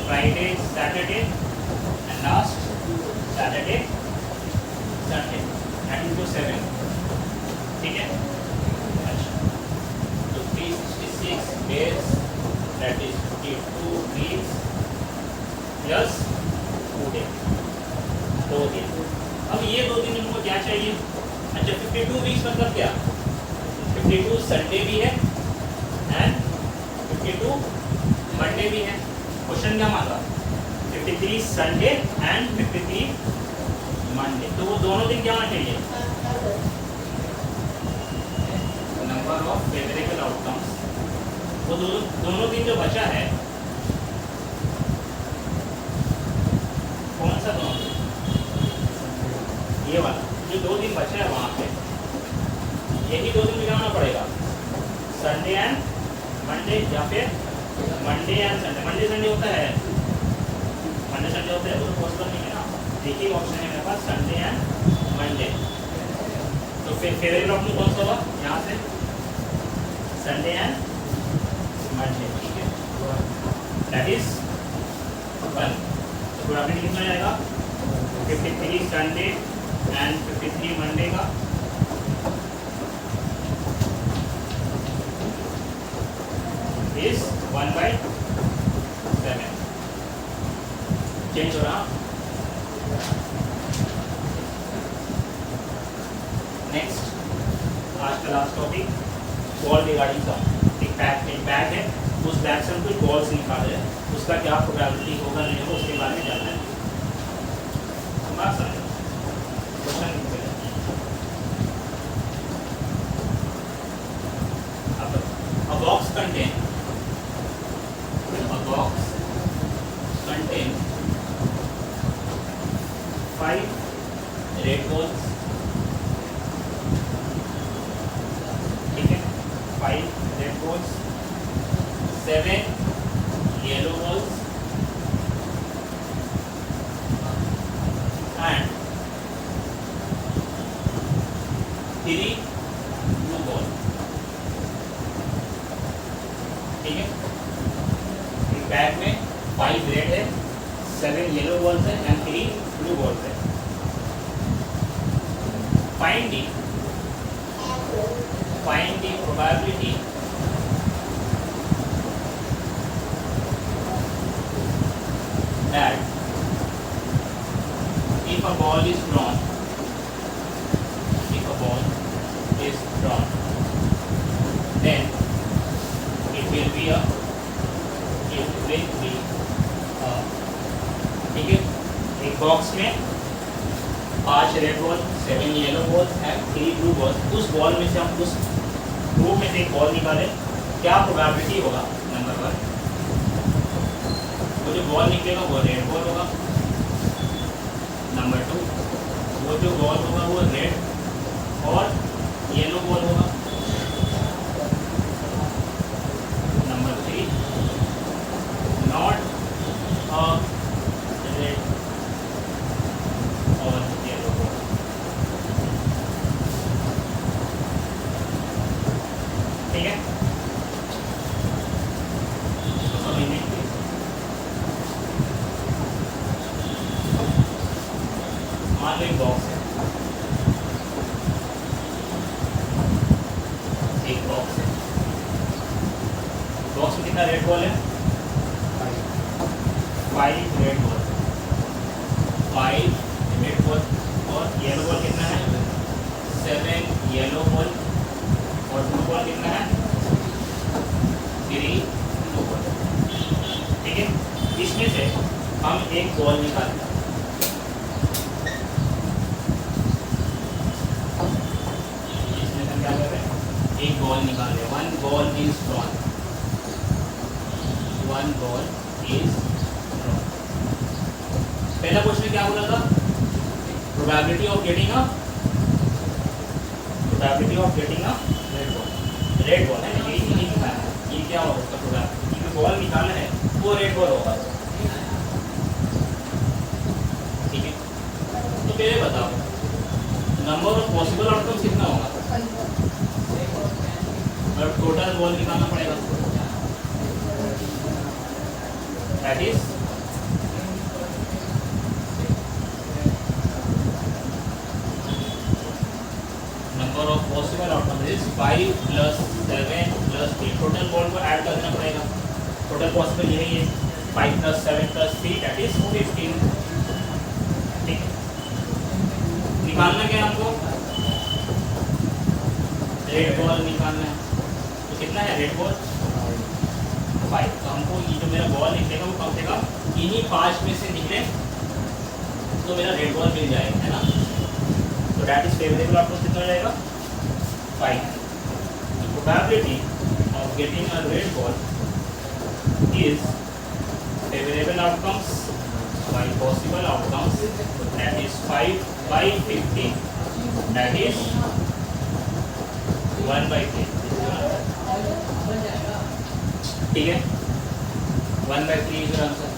Speaker 1: Friday Saturday and last Saturday Sunday, that is your 7। ठीक है, अच्छा तो 366 days that is 52 weeks plus 2 days, 2 दिन। अब ये 2 दिन हमको क्या चाहिए, अच्छा 52 वीक्स मतलब क्या, 52 संडे भी है एंड 52 मंडे भी है। क्वेश्चन क्या मांगा, 53 संडे एंड 53 मंडे, तो वो दोनों दिन क्या होना चाहिए, नंबर ऑफ फेवरेबल आउटकम्स। वो दोनों दिन जो बचा है, कौन सा दोनों दिन, ये वाला जो 2 दिन बचा है वहाँ पे, यही 2 दिन मिलाना पड़ेगा, संडे एंड मंडे या फिर Monday and Sunday. Monday Sunday होता है, मंडे संडे होता है, वो तो पॉसिबल नहीं है ना। देखिए ऑप्शन है मेरे पास संडे एंड मंडे, तो फिर फेवरेबल ऑप्शन कौन सा होगा यहाँ से, संडे एंड मंडे। ठीक है, दैट इज 1। तो प्रोबेबिलिटी कितना जाएगा, 53 संडे एंड 53 मंडे का इज 1/7। चेंज हो रहा। नेक्स्ट आज का last topic, ball regarding sum. एक बैग है, उस बैग से हम कुछ बॉल्स निकाल रहे हैं, उसका क्या प्रोबेबिलिटी होगा नहीं होगा उसके बारे में जानना है। Question a box contain 5 red balls, ठीक है, 5 red balls, 7 yellow balls and 3 blue balls। ठीक है, एक बैग में 5 रेड है, 7 येलो बॉल्स है एंड 3 ब्लू बॉल्स है। Find the probability that if a ball is drawn, then it will be a ठीक है, एक बॉक्स में 5 red ball, 7 yellow ball and 3 blue ball. उस बॉल में से हम उस ग्रुप में से एक बॉल निकालें, क्या प्रोबेबिलिटी होगा, नंबर 1 वो जो बॉल निकलेगा वो रेड बॉल होगा, नंबर 2 वो जो बॉल होगा वो रेड और येलो बॉल होगा, नंबर 3 नॉट रेड और येलो बॉल। ठीक है, कितना रेड बॉल है? 5 रेड बॉल, 5 रेड बॉल। और येलो बॉल कितना है? 7 येलो बॉल। और ब्लू बॉल कितना है? 3 ब्लू बॉल। ठीक है, इसमें से हम एक बॉल निकालते हैं। इसमें हम क्या कर रहे हैं? एक बॉल निकाल रहे हैं। 1 ball is drawn, 1 ball is drawn. पहला क्वेश्चन क्या बोला था? Probability of getting a red ball है ना, ये नहीं निकालना है। ये क्या होगा उसका प्रोबेबिलिटी? जो बॉल निकालना है वो रेड बॉल होगा। ठीक है, तो पहले बताओ नंबर ऑफ पॉसिबल आउटकम्स कितना होगा? और टोटल बॉल निकालना पड़ेगा, that is number of possible outcomes is 5 + 7 + 3। Total ball को ऐड करना पड़ेगा। टोटल पॉसिबल यही है, 5 + 7 + 3 दैट इज 15। ठीक है, निकालना क्या है हमको? रेड बॉल निकालना है। तो कितना है रेड बॉल? 5। तो हमको ये जो मेरा बॉल निकलेगा वो कम से कम इन्हीं 5 में से निकले तो मेरा रेड बॉल मिल जाएगा, है ना। तो दैट इज फेवरेबल आउटकम कितना हो जाएगा? 5। The probability of getting a red ball is favorable outcomes by possible outcomes, that is 5/15, that is 1/3। ठीक है, 1/3 इज आंसर।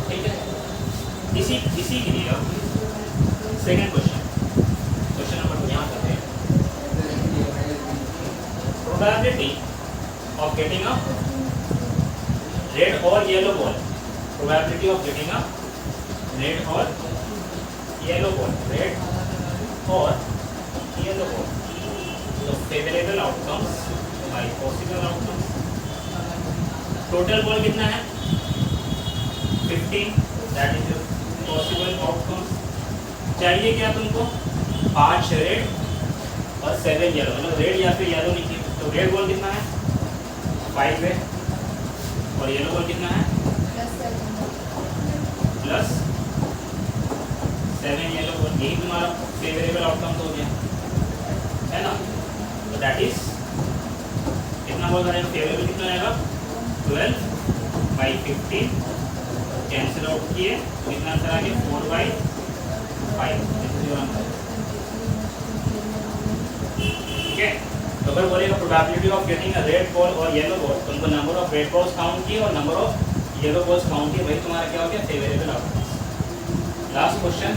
Speaker 1: ठीक है, इसी के लिए अब सेकंड क्वेश्चन नंबर यहाँ करते हैं। Probability of getting a red और yellow ball, probability of getting a red और येलो बॉल, रेड और येलो बॉल। तो favourable outcomes by possible outcomes. Total ball कितना है? 15, दैट इज पॉसिबल आउटकम्स। चाहिए क्या तुमको? 5 रेड और 7 येलो, मतलब रेड या फिर येलो लिखिए। तो रेड बॉल कितना है? 5 है। और येलो बॉल कितना है? +7 येलो बॉल। यही तुम्हारा फेवरेबल आउटकम तो हो गया, है ना। तो दैट इज कितना बॉल करेगा? फेवरेबल कितना रहेगा? 12/15। कैंसिल आउट किए तो कितना आंसर आ गया? 4/5। ठीक है, तो अगर बोलेगा probability of getting a red ball और येलो बॉल, तो उनको number of red balls count किए और number of yellow balls count किए, वही तुम्हारा क्या हो गया? Favourable outcome. Last question,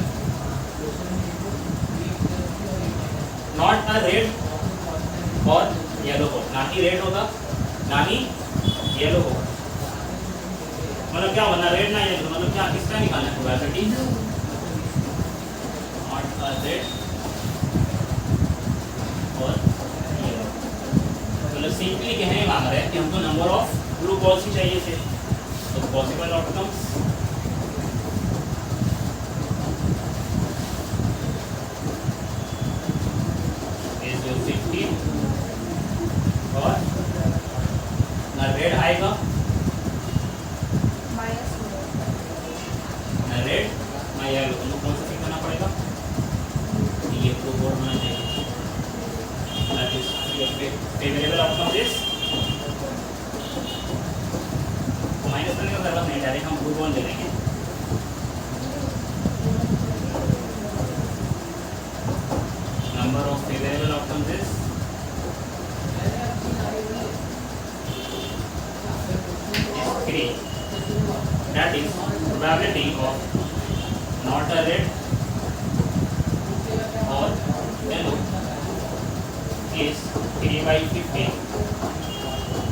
Speaker 1: not a red और येलो बॉल, ना ही रेड होगा ना ही येलो होगा। मतलब क्या होगा? ना रेड ना येलो, मतलब क्या? किसका निकालना है प्रोबेबिलिटी? नॉट अ रेड और येलो। मतलब सिंपली कहने मांग रहे हैं कि हमको नंबर ऑफ ब्लू बॉल्स ही चाहिए थे। तो पॉसिबल आउटकम्स इज 15 और ना रेड आएगा ना रेड ना येलो। तुमको कौन सा सीखना पड़ेगा? ये ब्लू बॉल होना चाहिए। That is favourable outcome is minus करने का जरूरत नहीं, डायरेक्ट हम ब्लू बॉल ले लेंगे। Number of favourable outcomes is 3, that is probability of not a red or yellow is 3/15,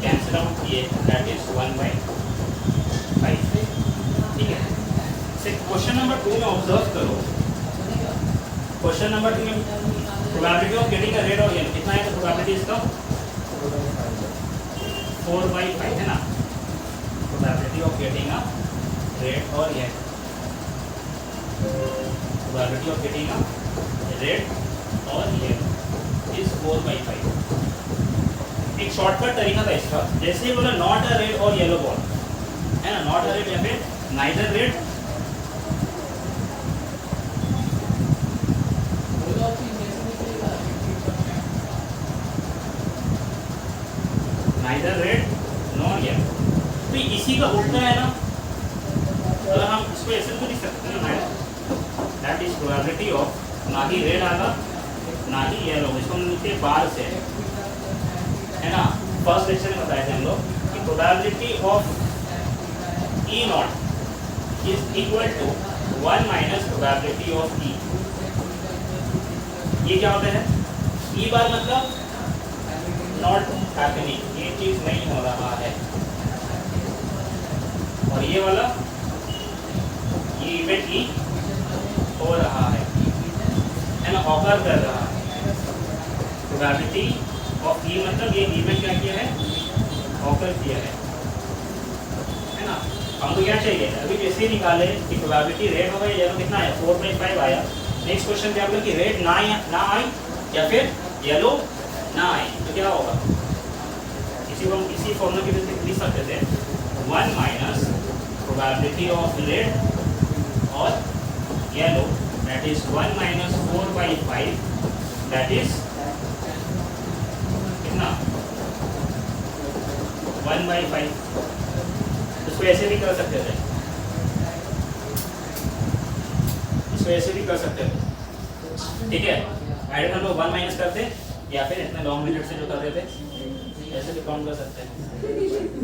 Speaker 1: cancel out किए, that is 1/5। ठीक है, क्वेश्चन नंबर 2 में ऑब्जर्व करो। क्वेश्चन नंबर 2 में probability of getting a red और yellow कितना है? तो प्रोबेबिलिटी इसका 4/5 है ना, probability of getting a red और yellow, probability of getting a red और येलो इज 4/5। एक शॉर्टकट तरीका था इसका, जैसे ही बोला नॉट अ रेड और येलो बॉल है ना, नॉट अ रेड या फिर neither red neither red nor yellow, तो इसी का उल्टा है ना, अगर हम इसको ऐसे तो लिख सकते हैं ना, दैट इज प्रोबेबिलिटी ऑफ ना ही रेड आगा ना ही येलो, इसको हम लिखते हैं बार से है ना। फर्स्ट लेक्चर में बताए थे हम लोग कि probability of E not is equal to 1 minus probability of E. ये क्या होता है, ई बार मतलब नॉट हैपनिंग, ये चीज नहीं हो रहा है, और ये वाला ये इवेंट ई हो रहा है ना, ऑकर कर रहा है। प्रोबेबिलिटी ऑफ ई मतलब ये इवेंट क्या किया है, ऑकर किया है ना। हमको क्या चाहिए, अभी जैसे ही निकाले कि प्रोबेबिलिटी रेड हो गई, येलो कितना है 4/5 आया। नेक्स्ट क्वेश्चन क्या बोला कि रेड ना आई या फिर येलो ना आई, तो क्या होगा, इसी को हम इसी फॉर्मूला की वजह से लिख सकते थे 1 माइनस प्रोबेबिलिटी ऑफ रेड और yellow, that is 1 minus 4/5, that is कितना 1/5। इसको ऐसे भी कर सकते थे, इसको ऐसे भी कर सकते थे, ठीक है। आइडर हम लोग 1 माइनस करते या फिर इतने लॉन्ग मिनट से जो कर रहे थे ऐसे भी काउंट कर सकते हैं,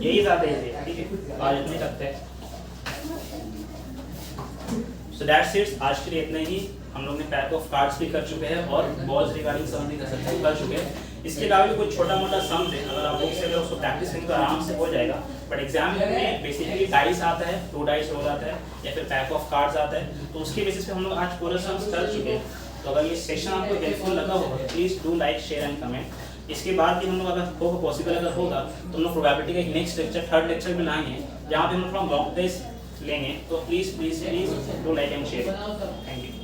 Speaker 1: यही ज़्यादा इजी है, ठीक है। आज इतने करते हैं। सो दैट्स इट, आज के लिए इतना ही। हम लोग ने पैक ऑफ कार्ड्स भी कर चुके हैं और बॉल्स रिगार्डिंग सम भी कर चुके हैं। इसके अलावा भी कुछ छोटा मोटा सम है, अगर आप बुक से अगर उसको प्रैक्टिस करेंगे तो आराम से हो जाएगा। बट एग्जाम में बेसिकली डाइस आता है, 2 डाइस रोल आता है या फिर पैक ऑफ कार्ड्स आता है, तो उसके बेसिस पे हम लोग आज पूरा सम्स कर चुके हैं। तो अगर ये सेशन आपको हेल्पफुल लगा होगा please do like share and comment. इसके बाद भी हम लोग अगर होगा पॉसिबल अगर होगा तो हम लोग प्रोबेबिलिटी का एक नेक्स्ट लेक्चर, थर्ड लेक्चर भी लाएंगे जहाँ पे हम लोग फ्रॉम मॉक टेस्ट लेंगे। तो please please please do like and share. Thank you.